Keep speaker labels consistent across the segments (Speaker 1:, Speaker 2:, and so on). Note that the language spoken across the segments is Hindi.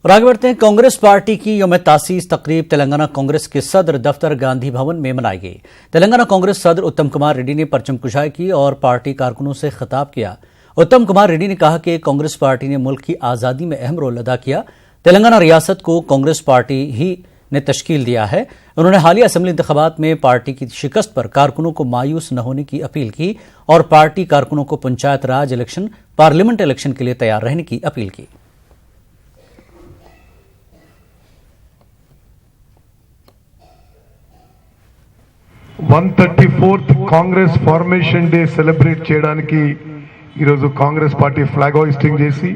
Speaker 1: और आगे बढ़ते हैं। कांग्रेस पार्टी की यौम तासीस तकरीब तेलंगाना कांग्रेस के सदर दफ्तर गांधी भवन में मनाई गई। तेलंगाना कांग्रेस सदर उत्तम कुमार रेड्डी ने परचम कुशाई की और पार्टी कारकुनों से खिताब किया। उत्तम कुमार रेड्डी ने कहा कि कांग्रेस पार्टी ने मुल्क की आज़ादी में अहम रोल अदा किया। तेलंगाना रियासत को कांग्रेस पार्टी ही ने तश्कील दिया है। उन्होंने हालिया असेंबली इंतखाबात में पार्टी की शिकस्त पर कारकुनों को मायूस न होने की अपील की और पार्टी कारकुनों को पंचायत राज इलेक्शन, पार्लियामेंट इलेक्शन के लिए तैयार रहने की अपील की।
Speaker 2: కాంగ్రెస్ ఫార్మేషన్ డే సెలబ్రేట్ చేయడానికి ఈరోజు కాంగ్రెస్ పార్టీ ఫ్లాగ్ హోయిస్టింగ్ చేసి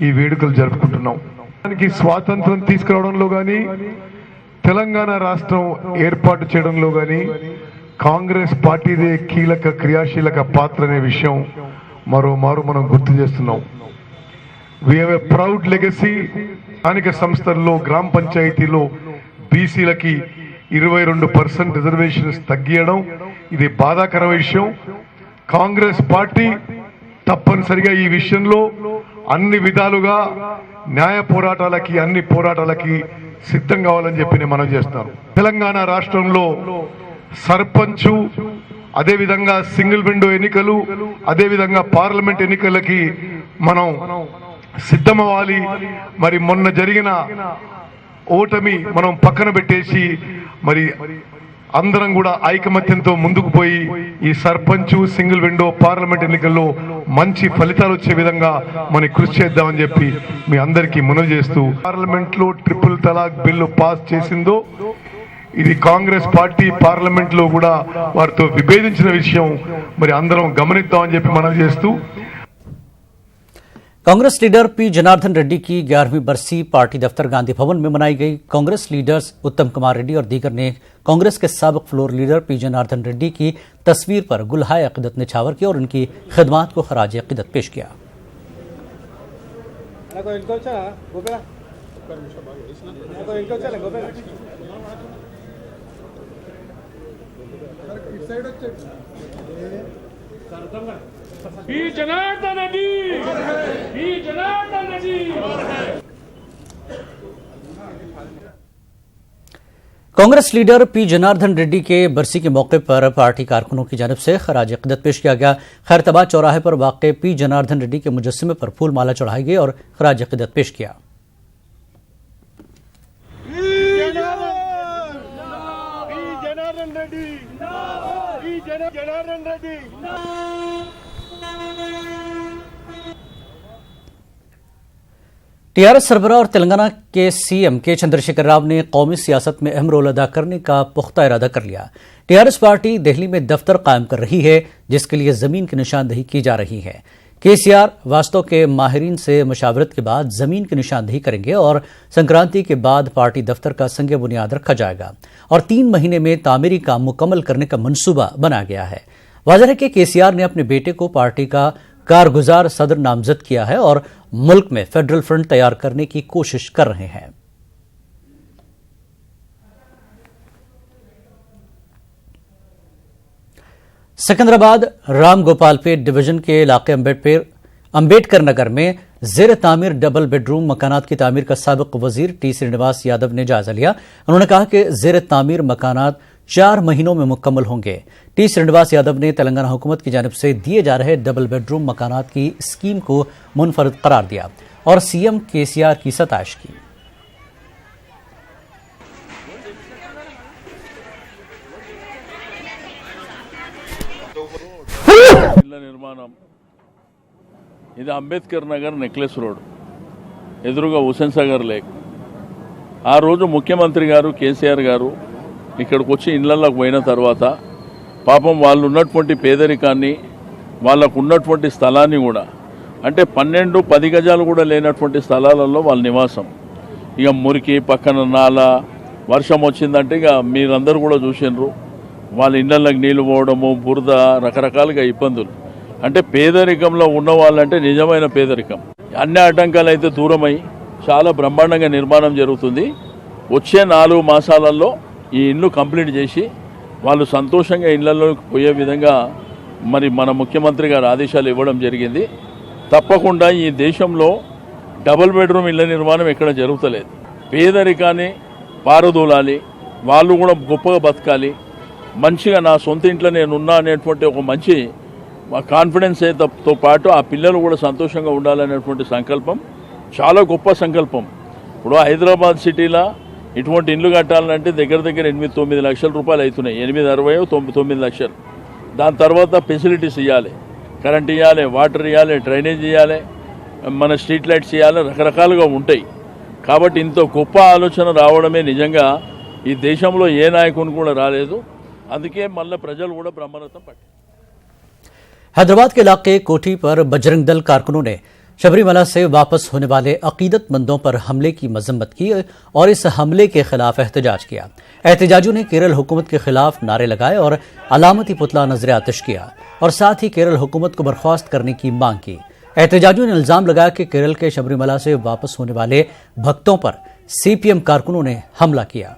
Speaker 2: ఈ వేడుకలు జరుపుకుంటున్నాం. దానికి స్వాతంత్రం తీసుకురావడంలో కానీ తెలంగాణ రాష్ట్రం ఏర్పాటు చేయడంలో కానీ కాంగ్రెస్ పార్టీదే కీలక క్రియాశీలక పాత్ర అనే విషయం మరోమారు మనం గుర్తు చేస్తున్నాం. We have a proud legacy. స్థానిక సంస్థల్లో గ్రామ పంచాయతీలో బీసీలకి 22% రిజర్వేషన్స్ తగ్గియడం ఇది బాధాకర విషయం. కాంగ్రెస్ పార్టీ తప్పనిసరిగా ఈ విషయంలో అన్ని విధాలుగా న్యాయ పోరాటాలకి అన్ని పోరాటాలకి సిద్ధం కావాలని చెప్పి నేను మనం చేస్తాను. తెలంగాణ రాష్ట్రంలో సర్పంచ్, అదేవిధంగా సింగిల్ విండో ఎన్నికలు, అదేవిధంగా పార్లమెంట్ ఎన్నికలకి మనం సిద్ధమవ్వాలి. మరి మొన్న జరిగిన ఓటమి మనం పక్కన పెట్టేసి మరి అందరం కూడా ఐకమత్యంతో ముందుకు పోయి ఈ సర్పంచ్, సింగిల్ విండో, పార్లమెంట్ ఎన్నికల్లో మంచి ఫలితాలు వచ్చే విధంగా మనం కృషి చేద్దామని చెప్పి మీ అందరికీ మనవి చేస్తూ, పార్లమెంట్ లో ట్రిపుల్ తలాక్ బిల్లు పాస్ చేసిందో ఇది కాంగ్రెస్ పార్టీ పార్లమెంట్ లో కూడా వారితో విభేదించిన విషయం మరి అందరం గమనిద్దామని చెప్పి మనవి చేస్తూ,
Speaker 1: कांग्रेस लीडर पी जनार्दन रेड्डी की 11वीं बरसी पार्टी दफ्तर गांधी भवन में मनाई गई। कांग्रेस लीडर्स उत्तम कुमार रेड्डी और दीगर ने कांग्रेस के साबिक floor leader P Janardan Reddy की तस्वीर पर गुलहाए अकीदत निछावर किया और उनकी खिदमात को खराज अकीदत पेश किया। कांग्रेस लीडर पी जनार्दन रेड्डी के बरसी के मौके पर पार्टी कारकुनों की जानिब से खराज अकीदत पेश किया गया। खैरताबाद चौराहे पर वाक़े पी जनार्दन रेड्डी के मुजस्समे पर फूल माला चढ़ाई गई और खराज अकीदत पेश किया। टीआरएस सरबराह और तेलंगाना के सीएम के चंद्रशेखर राव ने कौमी सियासत में अहम रोल अदा करने का पुख्ता इरादा कर लिया। टीआरएस पार्टी दिल्ली में दफ्तर कायम कर रही है, जिसके लिए जमीन की निशानदेही की जा रही है। केसीआर वास्तव के माहिरीन से मशावरत के बाद जमीन की निशानदेही करेंगे और संक्रांति के बाद पार्टी दफ्तर का संग बुनियाद रखा जाएगा और 3 महीने में तामीरी काम मुकम्मल करने का मंसूबा बना गया है। वाज़ेह है कि केसीआर ने अपने बेटे को पार्टी का कारगुजार सदर नामजद किया है और मुल्क में फेडरल फ्रंट तैयार करने की कोशिश कर रहे हैं। सिकंदराबाद राम गोपालपेट डिवीजन के इलाके अंबेडकर नगर में ज़ेर तामीर डबल बेडरूम मकानात की तामीर का साबिक वजीर टी श्रीनिवास यादव ने जायजा लिया। उन्होंने कहा कि ज़ेर तामीर मकानात 4 महीनों में मुकम्मल होंगे। टी श्रीनिवास यादव ने तेलंगाना हुकूमत की जानिब से दिए जा रहे डबल बेडरूम मकानात की स्कीम को मुनफरद करार दिया और सीएम केसीआर की सताइश की।
Speaker 3: నిర్మాణం ఇది అంబేద్కర్ నగర్ నెక్లెస్ రోడ్ ఎదురుగా హుసేన్ సాగర్ లేక్. ఆ రోజు ముఖ్యమంత్రి గారు కేసీఆర్ గారు ఇక్కడికి వచ్చి ఇళ్లలోకి పోయిన తర్వాత పాపం వాళ్ళు ఉన్నటువంటి పేదరికాన్ని, వాళ్ళకు ఉన్నటువంటి స్థలాన్ని కూడా, అంటే 12-10 గజాలు కూడా లేనటువంటి స్థలాలలో వాళ్ళ నివాసం. ఇక మురికి పక్కన నాల, వర్షం వచ్చిందంటే ఇక మీరందరూ కూడా చూసినారు, వాళ్ళ ఇళ్లలోకి నీళ్లు పోవడము, బురద, రకరకాలుగా ఇబ్బందులు. అంటే పేదరికంలో ఉన్న వాళ్ళంటే నిజమైన పేదరికం. అన్ని ఆటంకాలు అయితే దూరమై చాలా బ్రహ్మాండంగా నిర్మాణం జరుగుతుంది. వచ్చే 4 మాసాలలో ఈ ఇల్లు కంప్లీట్ చేసి వాళ్ళు సంతోషంగా ఇళ్లలోకి పోయే విధంగా మరి మన ముఖ్యమంత్రి గారు ఆదేశాలు ఇవ్వడం జరిగింది. తప్పకుండా ఈ దేశంలో డబుల్ బెడ్రూమ్ ఇళ్ల నిర్మాణం ఎక్కడ జరుగుతలేదు. పేదరికాన్ని పారదోలాలి, వాళ్ళు కూడా గొప్పగా బతకాలి, మంచిగా నా సొంత ఇంట్లో నేనున్నా అనేటువంటి ఒక మంచి కాన్ఫిడెన్స్ తో పాటు ఆ పిల్లలు కూడా సంతోషంగా ఉండాలనేటువంటి సంకల్పం చాలా గొప్ప సంకల్పం. ఇప్పుడు హైదరాబాద్ సిటీలో ఇటువంటి ఇండ్లు కట్టాలంటే దగ్గర 8-9 లక్షల రూపాయలు అవుతున్నాయి. 8-60-9 లక్షలు. దాని తర్వాత ఫెసిలిటీస్ ఇవ్వాలి, కరెంట్ ఇవ్వాలి, వాటర్ ఇవ్వాలి, డ్రైనేజ్ ఇవ్వాలి, మన స్ట్రీట్ లైట్స్ ఇవ్వాలి, రకరకాలుగా ఉంటాయి. కాబట్టి ఇంత గొప్ప ఆలోచన రావడమే నిజంగా ఈ దేశంలో ఏ నాయకుని కూడా రాలేదు. అందుకే మళ్ళీ ప్రజలు కూడా బ్రహ్మరథం పట్టారు.
Speaker 1: हैदराबाद के इलाके कोठी पर बजरंग दल कारकुनों ने शबरीमला से वापस होने वाले अकीदतमंदों पर हमले की मजम्मत की और इस हमले के खिलाफ एहतजाज किया। एहतजाजियों ने केरल हुकूमत के खिलाफ नारे लगाए और अलामती पुतला नजर आतिश किया और साथ ही केरल हुकूमत को बर्खास्त करने की मांग की। एहतजाजियों ने इल्जाम लगाया कि केरल के शबरीमला से वापस होने वाले भक्तों पर सीपीएम कारकुनों ने हमला किया।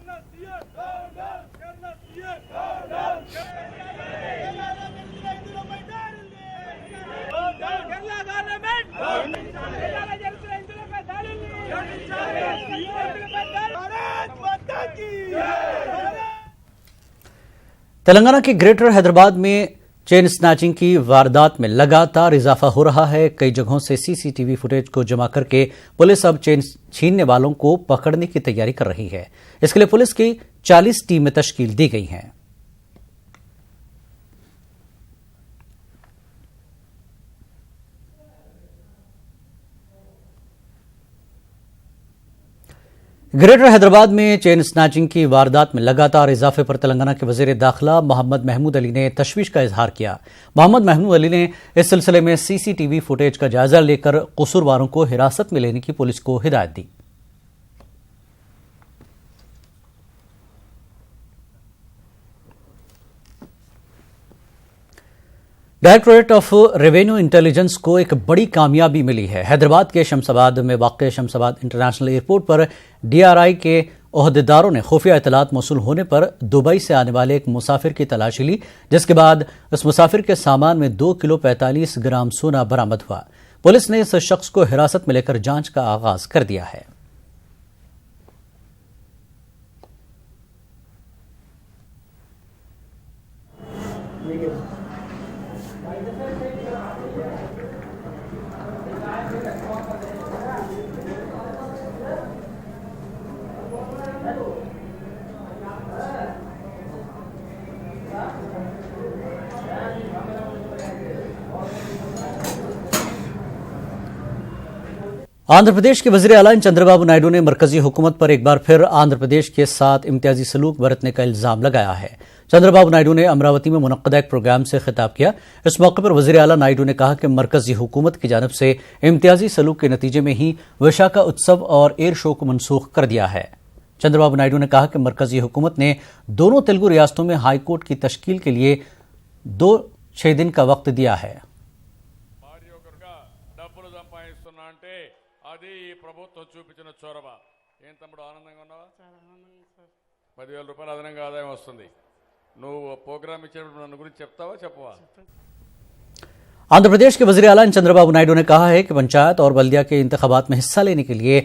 Speaker 1: तेलंगाना के ग्रेटर हैदराबाद में चेन स्नैचिंग की वारदात में लगातार इजाफा हो रहा है। कई जगहों से सीसीटीवी फुटेज को जमा करके पुलिस अब चेन छीनने वालों को पकड़ने की तैयारी कर रही है। इसके लिए पुलिस की 40 टीमें तश्कील दी गई हैं। ग्रेटर हैदराबाद में चेन स्नैचिंग की वारदात में लगातार इजाफे पर तेलंगाना के वजीर दाखिला मोहम्मद महमूद अली ने तशवीश का इजहार किया। मोहम्मद महमूद अली ने इस सिलसिले में सीसीटीवी फुटेज का जायजा लेकर कसूरवारों को हिरासत में लेने की पुलिस को हिदायत दी। डायरेक्टोरेट ऑफ रेवेन्यू इंटेलिजेंस को एक बड़ी कामयाबी मिली है। हैदराबाद के शमशाबाद में वाक़ शमशाबाद इंटरनेशनल एयरपोर्ट पर डीआरआई के ओहदेदारों ने खुफिया इतलात मौसूल होने पर दुबई से आने वाले एक मुसाफिर की तलाशी ली, जिसके बाद इस मुसाफिर के सामान में 2 किलो 45 ग्राम सोना बरामद हुआ। पुलिस ने इस शख्स को हिरासत में लेकर जांच का आगाज कर दिया है। आंध्र प्रदेश के वजीर आला चंद्रबाबू नायडू ने मरकजी हुकूमत पर एक बार फिर आंध्र प्रदेश के साथ इम्तियाजी सलूक बरतने का इल्जाम लगाया है। चंद्रबाबू नायडू ने अमरावती में मुनक्कदा एक प्रोग्राम से खिताब किया। इस मौके पर वजीर आला नायडू ने कहा कि मरकजी हुकूमत की जानिब से इम्तियाजी सलूक के नतीजे में ही विशाखा उत्सव और एयर शो को मनसूख कर दिया है। चंद्रबाबू नायडू ने कहा कि मरकजी हुकूमत ने दोनों तेलुगु रियासतों में हाईकोर्ट की तश्कील के लिए 2-6 दिन का वक्त दिया है।
Speaker 4: అది ఈ ప్రభుత్వం చూపించిన చొరవ. ఏం తమ్ముడు ఆనందంగా ఉన్నావా? చాలా ఆనందంగా సార్. 10,000 రూపాయల అదనంగా ఆదాయం వస్తుంది. నువ్వు ప్రోగ్రామ్ ఇచ్చినప్పుడు నన్ను గురించి చెప్తావా చెప్పవా?
Speaker 1: आंध्र प्रदेश के वजीर आला चंद्रबाबू नायडू ने कहा है कि पंचायत और बल्दिया के इंतखाबात में हिस्सा लेने के लिए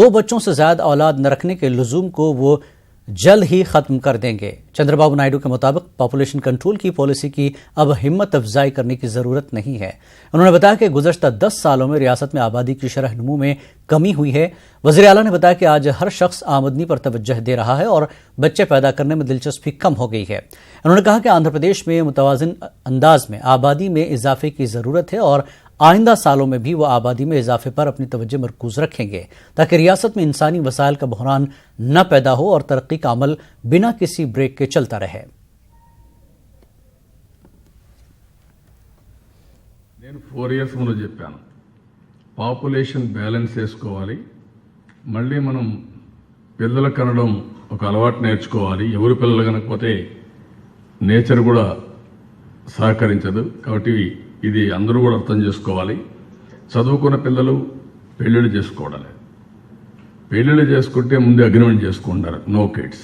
Speaker 1: 2 बच्चों से ज्यादा औलाद न रखने के लुजूम को वो जल्द ही खत्म कर देंगे। चंद्रबाबू नायडू के मुताबिक पॉपुलेशन कंट्रोल की पॉलिसी की अब हिम्मत अफजाई करने की जरूरत नहीं है। उन्होंने बताया कि गुज़श्ता 10 सालों में रियासत में आबादी की शरह नमू में कमी हुई है। वज़ीर आला ने बताया कि आज हर शख्स आमदनी पर तवज्जह दे रहा है और बच्चे पैदा करने में दिलचस्पी कम हो गई है। उन्होंने कहा कि आंध्र प्रदेश में मुतवाज़िन अंदाज में आबादी में इजाफे की जरूरत है और आइंदा सालों में भी वो आबादी में इजाफे पर अपनी तवज्जो मरकूज रखेंगे ताकि रियासत में इंसानी वसाइल का बहरान न पैदा हो और तरक्की का अमल बिना किसी ब्रेक के चलता रहे।
Speaker 5: నేను 4 ఇయర్స్ ముందు చెప్పాను, పాపులేషన్ బ్యాలెన్స్ చేసుకోవాలి, మళ్ళీ మనం పిల్లలు కనడం ఒక అలవాటు నేర్చుకోవాలి. ఎవరు పిల్లలు కనకపోతే నేచర్ కూడా సహకరించదు. కాబట్టి ఇది అందరూ కూడా అర్థం చేసుకోవాలి. చదువుకున్న పిల్లలు పెళ్ళిళ్ళు చేసుకోవడం, పెళ్ళిళ్ళు చేసుకుంటే ముందు అగ్రిమెంట్ చేసుకుంటారు, no kids,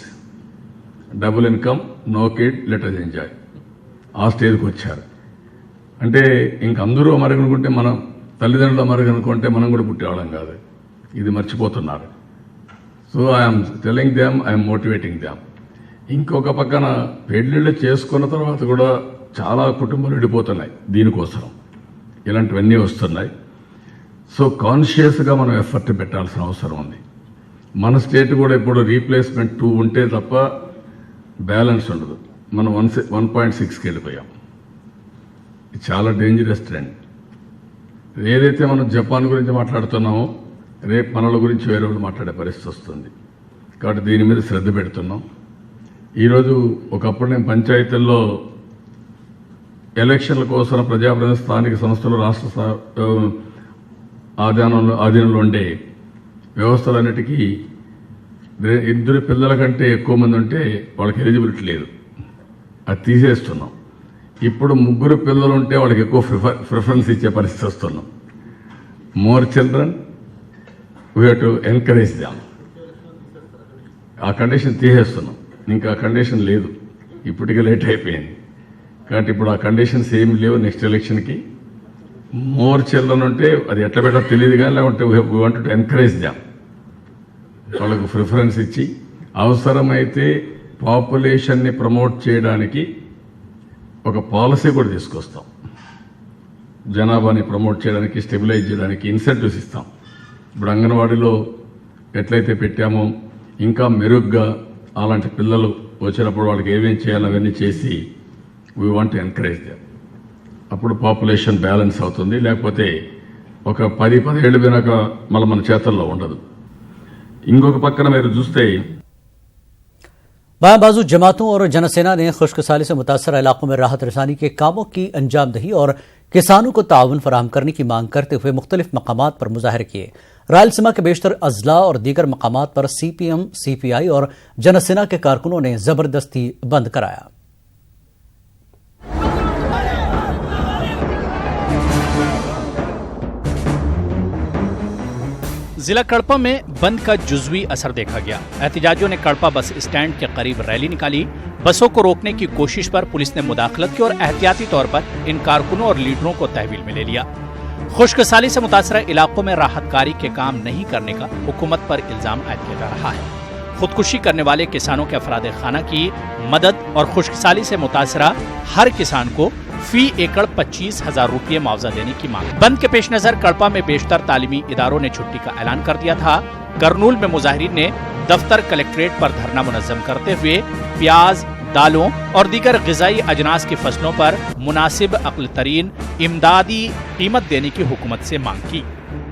Speaker 5: double income, no kid, let us enjoy. ఆ స్టేజ్కి వచ్చారు. అంటే ఇంక అందరూ అమరగనుకుంటే మనం తల్లిదండ్రులు అమరగనుకుంటే మనం కూడా పుట్టేవాళ్ళం కాదు. ఇది మర్చిపోతున్నారు. So I'm telling them, I'm motivating them. ఇంకొక పక్కన పెళ్లిళ్ళు చేసుకున్న తర్వాత కూడా చాలా కుటుంబాలు విడిపోతున్నాయి దీనికోసం. ఇలాంటివన్నీ వస్తున్నాయి. సో కాన్షియస్గా మనం ఎఫర్ట్ పెట్టాల్సిన అవసరం ఉంది. మన స్టేట్ కూడా ఇప్పుడు రీప్లేస్మెంట్ 2 ఉంటే తప్ప బ్యాలెన్స్ ఉండదు. మనం 1.6కి వెళ్ళిపోయాం. ఇది చాలా డేంజరస్ ట్రెండ్. ఏదైతే మనం జపాన్ గురించి మాట్లాడుతున్నామో రేపు మనల గురించి వేరే వాళ్ళు మాట్లాడే పరిస్థితి వస్తుంది. కాబట్టి దీని మీద శ్రద్ధ పెడుతున్నాం. ఈరోజు ఒకప్పుడు నేను పంచాయతీల్లో ఎలక్షన్ల కోసం ప్రజాప్రతినిధి స్థానిక సంస్థలు రాష్ట్ర ఆధీనంలో ఉండే వ్యవస్థలన్నిటికీ 2 పిల్లల కంటే ఎక్కువ మంది ఉంటే వాళ్ళకి ఎలిజిబిలిటీ లేదు, అది తీసేస్తున్నాం. ఇప్పుడు 3 పిల్లలు ఉంటే వాళ్ళకి ఎక్కువ ప్రిఫరెన్స్ ఇచ్చే పరిస్థితి వస్తున్నాం. More children we have to encourage them. ఆ కండిషన్ తీసేస్తున్నాం. ఇంకా ఆ కండిషన్ లేదు, ఇప్పటికే లేట్ అయిపోయింది. కాబట్టి ఇప్పుడు ఆ కండిషన్స్ ఏమి లేవు. నెక్స్ట్ ఎలక్షన్కి మోర్ చిల్డ్రన్ ఉంటే అది ఎట్లా పెట్టాలో తెలియదు, కానీ లేకుంటే we want to encourage Dham. వాళ్ళకు ప్రిఫరెన్స్ ఇచ్చి అవసరమైతే పాపులేషన్ని ప్రమోట్ చేయడానికి ఒక పాలసీ కూడా తీసుకొస్తాం. జనాభాని ప్రమోట్ చేయడానికి, స్టెబిలైజ్ చేయడానికి ఇన్సెంటివ్స్ ఇస్తాం. ఇప్పుడు అంగన్వాడీలో ఎట్లయితే పెట్టామో ఇంకా మెరుగ్గా అలాంటి పిల్లలు వచ్చినప్పుడు వాళ్ళకి ఏమేం చేయాలో అవన్నీ చేసి we want to encourage them. అప్పుడు పాపులేషన్ బ్యాలెన్స్ అవుతుంది. లేకపోతే ఒక 10-15 ఏళ్ళు పోయినాక మళ్ళీ మన చేతల్లో ఉండదు. ఇంకొక పక్కన మీరు చూస్తే
Speaker 1: बायां बाजू जमातों और जनसेना ने खुश्कसाली से मुतासर इलाकों में राहत रसानी के कामों की अंजामदही और किसानों को ताउन फराहम करने की मांग करते हुए मुख्तलिफ मकामात पर मुजाहरे किए। रायलसीमा के बेशतर अजला और दीगर मकामात पर CPM, CPI और जनसेना के कारकुनों ने जबरदस्ती बंद कराया।
Speaker 6: जिला कड़पा में बंद का जुज़वी असर देखा गया। एहतजाजियों ने कड़पा बस स्टैंड के करीब रैली निकाली। बसों को रोकने की कोशिश पर पुलिस ने मुदाखलत की और एहतियाती तौर पर इन कारकुनों और लीडरों को तहवील में ले लिया। खुश्कसाली से मुतासरा इलाकों में राहत कारी के काम नहीं करने का हुकूमत पर इल्जाम आयद किया जा रहा है। खुदकुशी करने वाले किसानों के अफराद खाना की मदद और खुश्कसाली से मुतासरा हर किसान को फी एकड़ 25,000 रुपये मुआवजा देने की मांग। बंद के पेश नजर कड़पा में बेशतर तालीमी इदारों ने छुट्टी का ऐलान कर दिया था। करनूल में मुजाहिरीन ने दफ्तर कलेक्ट्रेट पर धरना मुनज़्ज़म करते हुए प्याज, दालों और दीगर ग़िज़ाई अजनास की फसलों पर मुनासिब अक़ल तरीन इमदादी कीमत देने की हुकूमत से मांग की।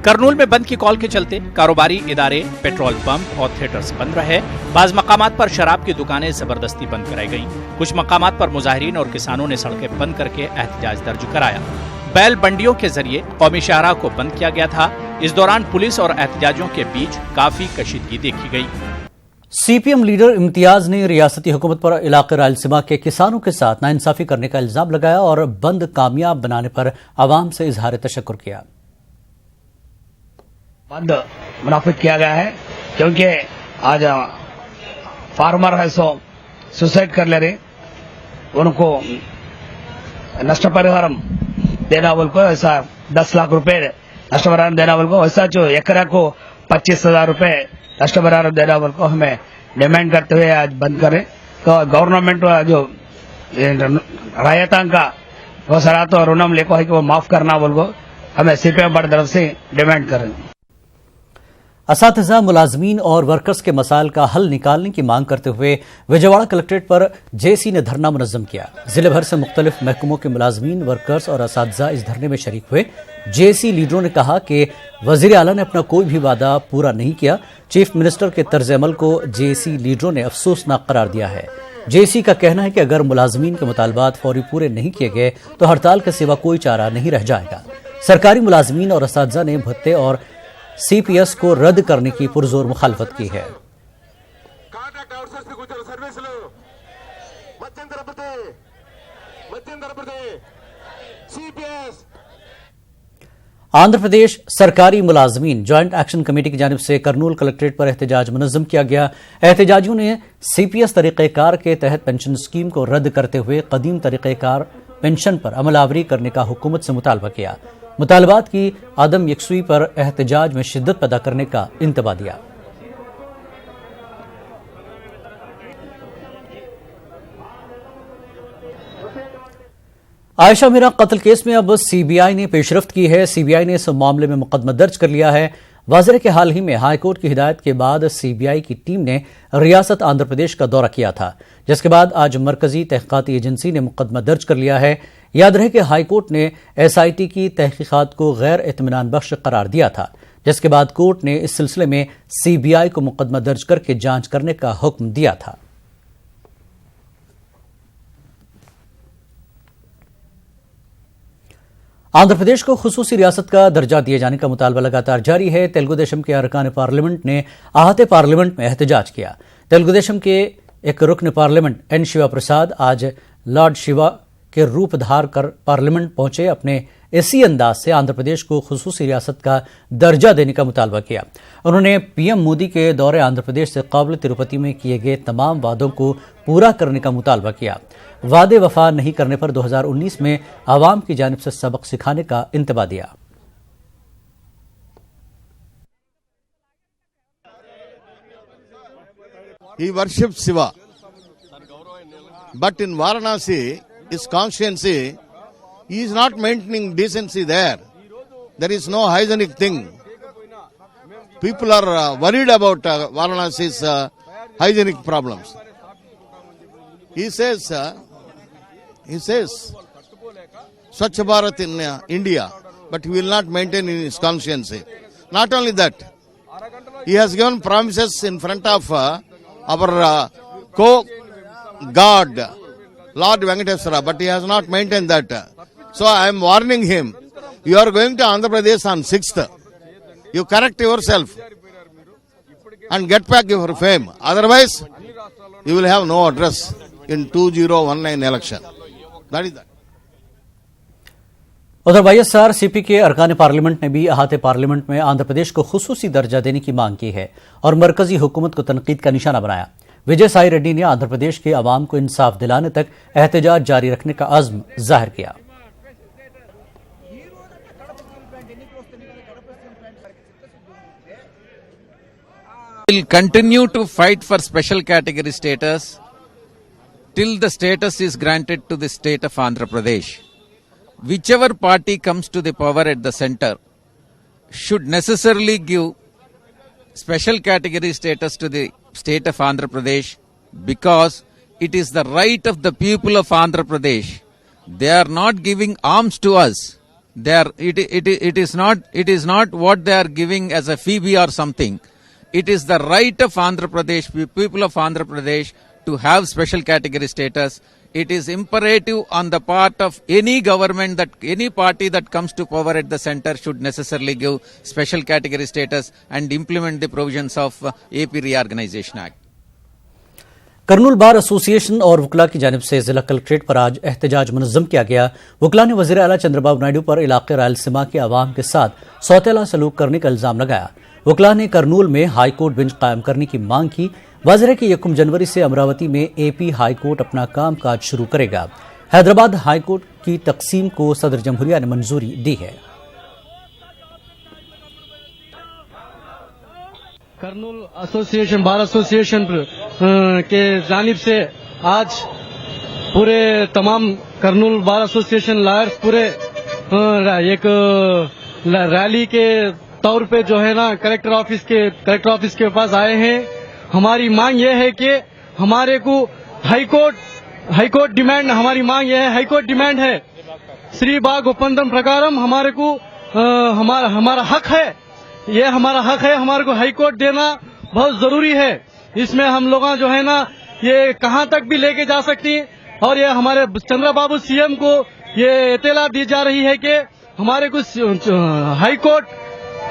Speaker 6: करनूल में बंद की कॉल के चलते कारोबारी इदारे, पेट्रोल पंप और थिएटर्स बंद रहे। बाज़ मकामात पर शराब की दुकानें जबरदस्ती बंद कराई गईं। कुछ मकामात पर मुजाहिरीन और किसानों ने सड़कें बंद करके एहतजाज दर्ज कराया। बैल बंडियों के जरिए कौमी शाहराह को बंद किया गया था। इस दौरान पुलिस और एहतजाजियों के बीच काफी कशीदगी देखी गई।
Speaker 1: CPM लीडर इम्तियाज ने रियासती हुकूमत पर इलाके रायलसीमा के किसानों के साथ नाइंसाफी करने का इल्जाम लगाया और बंद कामयाब बनाने पर आवाम से इजहार तशक्कुर किया।
Speaker 7: बंद मुनाफिक किया गया है क्योंकि आज फार्मर है सो सुसाइड कर ले रहे, उनको नष्टपरिहारम देना बोल को ऐसा 10 लाख रुपए नष्टपरिहारम देना बोल को, ऐसा जो एकरा को 25,000 रुपए नष्टपरिहारम देना बोल को हमें डिमांड करते हुए आज बंद करें। तो गवर्नमेंट जो रायतां का वो सराहत और ऋणम लेको है कि वो माफ करना बोल को हमें CPM बड़ी तरफ से डिमांड करें।
Speaker 1: असातिज़ा, मुलाजमीन और वर्कर्स के मसाइल का हल निकालने की मांग करते हुए विजयवाड़ा कलेक्ट्रेट पर JC ने धरना मुनज़्ज़म किया। जिले भर से मुख्तलिफ महकमों के मुलाजमीन, वर्कर्स और असातिज़ा इस धरने में शरीक हुए। JC लीडरों ने कहा कि वज़ीर आला ने अपना कोई भी वादा पूरा नहीं किया। चीफ मिनिस्टर के तर्ज अमल को JC लीडरों ने अफसोसनाक करार दिया है। JC का कहना है कि अगर मुलाजमीन के मुतालबात फौरी पूरे नहीं किए गए तो हड़ताल के सिवा कोई चारा नहीं रह जाएगा। सरकारी मुलाजमीन और असातिज़ा ने भत्ते और CPS को रद्द करने की पुरजोर मुखालफत की है। आंध्र प्रदेश सरकारी मुलाजमीन ज्वाइंट एक्शन कमेटी की जानिब से करनूल कलेक्ट्रेट पर एहतजाज मुनज़्ज़म किया गया। एहतजाजियों ने CPS तरीक़ेकार के तहत पेंशन स्कीम को रद्द करते हुए कदीम तरीक़ेकार पेंशन पर अमलावरी करने का हुकूमत से मुतालबा किया। मुतालबात की आदम यकसुई पर एहतजाज में शिद्दत पैदा करने का इंतबा दिया। आयशा मीरा कत्ल केस में अब सीबीआई ने पेशरफ्त की है। सीबीआई ने इस मामले में मुकदमा दर्ज कर लिया है। वाज़ेह के हाल ही में हाईकोर्ट की हिदायत के बाद सीबीआई की टीम ने रियासत आंध्र प्रदेश का दौरा किया था, जिसके बाद आज मरकजी तहकीकाती एजेंसी ने मुकदमा दर्ज कर लिया है। याद रहे कि हाईकोर्ट ने एसआईटी की तहकीकात को गैर इत्मीनान बख्श करार दिया था, जिसके बाद कोर्ट ने इस सिलसिले में सीबीआई को मुकदमा दर्ज करके जांच करने का हुक्म दिया था। आंध्र प्रदेश को खुसूसी रियासत का दर्जा दिए जाने का मुतालबा लगातार जारी है। तेलुगु देशम के अरकान पार्लियामेंट ने आहते पार्लियामेंट में एहतजाज किया। तेलुगु देशम के एक रुकन पार्लियामेंट एन शिवा प्रसाद आज लॉर्ड शिवा के रूप धार कर पार्लियामेंट पहुंचे। अपने इसी अंदाज से आंध्र प्रदेश को खुसूसी रियासत का दर्जा देने का मुतालबा किया। उन्होंने पीएम मोदी के दौरे आंध्र प्रदेश से काबिल तिरुपति में किए गए तमाम वादों को पूरा करने का मुतालबा किया। वादे वफा नहीं करने पर 2019 में आवाम की जानिब से सबक सिखाने का इंतबा दिया।
Speaker 8: He worships Shiva, but in Varanasi, his constituency, he is not maintaining decency there. There is no hygienic thing. People are worried about Varanasi's hygienic problems. He says, Swachh Bharat in India, but he will not maintain in his constituency. Not only that, he has given promises in front of our co-god, Lord Venkateswara, but he has not maintained that. So I am warning him, you are going to Andhra Pradesh on 6th. You correct yourself and get back your fame. Otherwise, you will have no address in 2019 election. That is that.
Speaker 1: उधर वाईएसआर सीपी के अरकान पार्लियामेंट ने भी अहाते पार्लियामेंट में आंध्र प्रदेश को खुसूसी दर्जा देने की मांग की है और मरकजी हुकूमत को तनकीद का निशाना बनाया। विजय साई रेड्डी ने आंध्र प्रदेश के अवाम को इंसाफ दिलाने तक एहतजाज जारी रखने का अज़्म जाहिर किया।
Speaker 9: Will continue to fight for special category status till the status is granted to the state of Andhra Pradesh. Whichever party comes to the power at the center should necessarily give special category status to the state of Andhra Pradesh because it is the right of the people of Andhra Pradesh. They are not giving arms to us. It is not what they are giving as a fee or something. It is the right of Andhra Pradesh, people of Andhra Pradesh to have special category status. It is imperative on the part of any government that any party that comes to power at the center should necessarily give special category status and implement the provisions of AP Reorganization Act.
Speaker 1: Kurnool bar association और वकला की जानिब से जिला कलेक्ट्रेट पर आज एहतजाज मुनज़्ज़म किया गया। वकला ने वज़ीर आला चंद्रबाबू नायडू पर इलाके रायलसीमा के अवाम के साथ सौतेला सलूक करने का इल्जाम लगाया। वकला ने कर्नूल में हाईकोर्ट बेंच कायम करने की मांग की। वाज़ेह है कि 1 जनवरी से अमरावती में एपी हाईकोर्ट अपना कामकाज शुरू करेगा। हैदराबाद हाईकोर्ट की तकसीम को सदर जमहूरिया ने मंजूरी दी है।
Speaker 10: कर्नूल एसोसिएशन बार एसोसिएशन के जानिब से आज पूरे तमाम कर्नूल बार एसोसिएशन लायर्स पूरे एक रैली के तौर पे जो है ना कलेक्टर ऑफिस के पास आए हैं। हमारी मांग यह है कि हमारे को हाईकोर्ट डिमांड हमारी मांग यह है, हाईकोर्ट डिमांड है श्री बाग ओपंदम प्रकारम हमारे को हमारा हक है, ये हमारा हक है, हमारे को हाईकोर्ट देना बहुत जरूरी है। इसमें हम लोग जो है ना ये कहां तक भी लेके जा सकती और ये हमारे चंद्रबाबू सीएम को ये इत्तला दी जा रही है कि हमारे को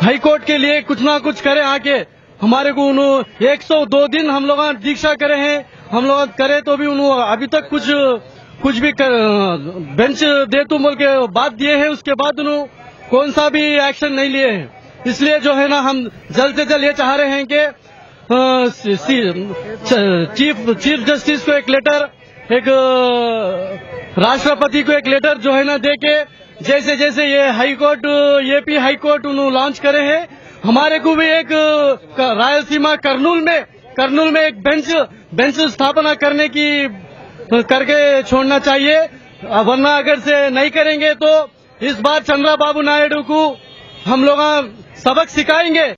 Speaker 10: हाईकोर्ट के लिए कुछ ना कुछ करें आके। हमारे को 102 दिन हम लोग दीक्षा करे हैं, हम लोग करे तो भी उन्होंने अभी तक कुछ भी बेंच दे तो बोल के बात दिए हैं, उसके बाद उन्होंने कौन सा भी एक्शन नहीं लिए हैं। इसलिए जो है ना हम जल्द से जल्द ये चाह रहे हैं कि चीफ जस्टिस को एक लेटर, एक राष्ट्रपति को एक लेटर जो है ना दे के जैसे जैसे ये high court AP high court launch करे हैं, हमारे को भी एक रायलसीमा कर्नूल में एक बेंच स्थापना करके छोड़ना चाहिए, वरना अगर से नहीं करेंगे तो इस बार चंद्रबाबू नायडू को हम लोग सबक सिखाएंगे।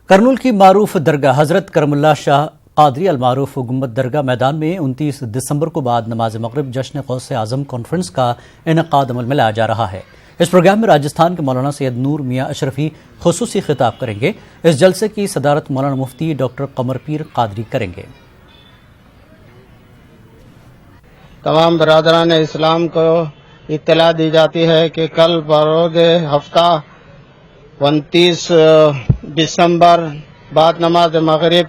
Speaker 1: कर्नूल की मारूफ दरगाह हजरत करमुल्ला शाह कादरी अल मारूफ गुम्बद दरगाह मैदान में 29 दिसंबर को बाद नमाज मगरिब जश्न गौसे आजम कॉन्फ्रेंस का इनेकाद अमल में लाया जा रहा है। इस प्रोग्राम में राजस्थान के मौलाना सैयद नूर मियां अशरफी खुसूसी खिताब करेंगे। इस जलसे की सदारत मौलाना मुफ्ती डॉक्टर कमर पीर कादरी करेंगे।
Speaker 11: तमाम बरादरान इस्लाम को इत्तला दी जाती है कि कल बरोज़ हफ्ता 29 दिसंबर बाद नमाज मगरिब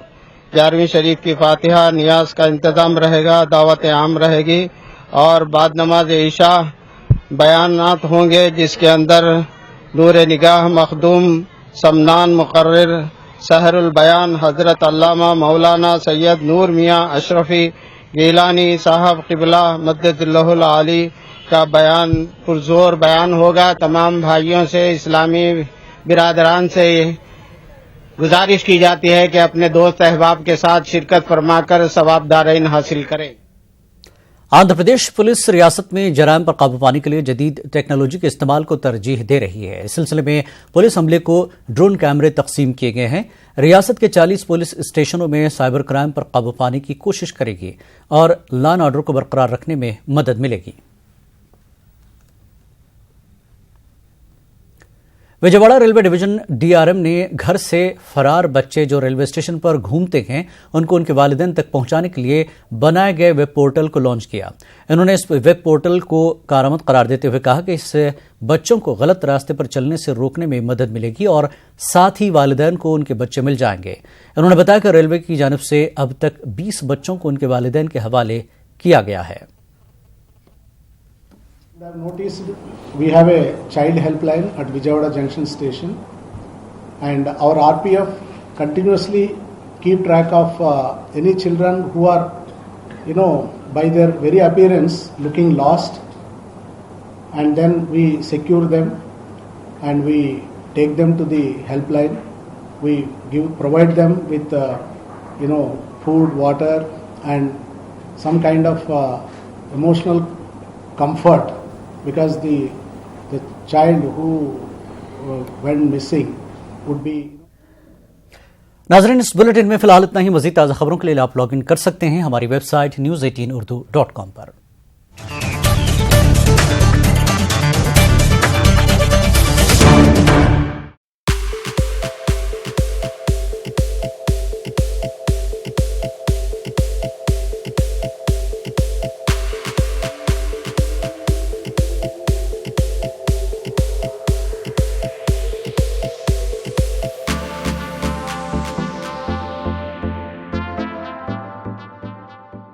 Speaker 11: 11वीं शरीफ की फातिहा नियाज का इंतजाम रहेगा, दावत आम रहेगी और बाद नमाज ईशा बयानात होंगे, जिसके अंदर नूर निगाह मखदूम समनान मुकर्रिर सहरुल बयान हजरत अल्लामा मौलाना सैयद नूर मियां अशरफी गिलानी साहब क़िबला मद्दतुल्लाहुल आली का बयान पुरजोर बयान होगा। तमाम भाइयों से, इस्लामी बिरादरान से गुजारिश की जाती है कि अपने दोस्त अहबाब के साथ शिरकत फरमाकर सवाबदारीन हासिल करें।
Speaker 1: आंध्र प्रदेश पुलिस रियासत में जराइम पर काबू पाने के लिए जदीद टेक्नोलॉजी के इस्तेमाल को तरजीह दे रही है। इस सिलसिले में पुलिस अमले को ड्रोन कैमरे तकसीम किए गए हैं। रियासत के 40 पुलिस स्टेशनों में साइबर क्राइम पर काबू पाने की कोशिश करेगी और लॉ एंड ऑर्डर को बरकरार रखने में मदद मिलेगी। विजयवाड़ा रेलवे डिवीजन डीआरएम ने घर से फरार बच्चे जो रेलवे स्टेशन पर घूमते हैं उनको उनके वालिदैन तक पहुंचाने के लिए बनाए गए वेब पोर्टल को लॉन्च किया। इन्होंने इस वेब पोर्टल को कारआमद करार देते हुए कहा कि इससे बच्चों को गलत रास्ते पर चलने से रोकने में मदद मिलेगी और साथ ही वालिदैन को उनके बच्चे मिल जाएंगे। उन्होंने बताया कि रेलवे की जानिब से अब तक 20 बच्चों को उनके वालिदैन के हवाले किया गया है।
Speaker 12: Noticed we have a child helpline at Vijayawada Junction Station, and our RPF continuously keep track of any children who are, by their very appearance looking lost, and then we secure them and we take them to the helpline. We provide them with food, water, and some kind of emotional comfort. Because the child who went missing would be.
Speaker 1: नाज़रीन, इस बुलेटिन में फिलहाल इतना ही। मज़ीद ताज़ा खबरों के लिए आप लॉग इन कर सकते हैं हमारी वेबसाइट news18urdu.com पर।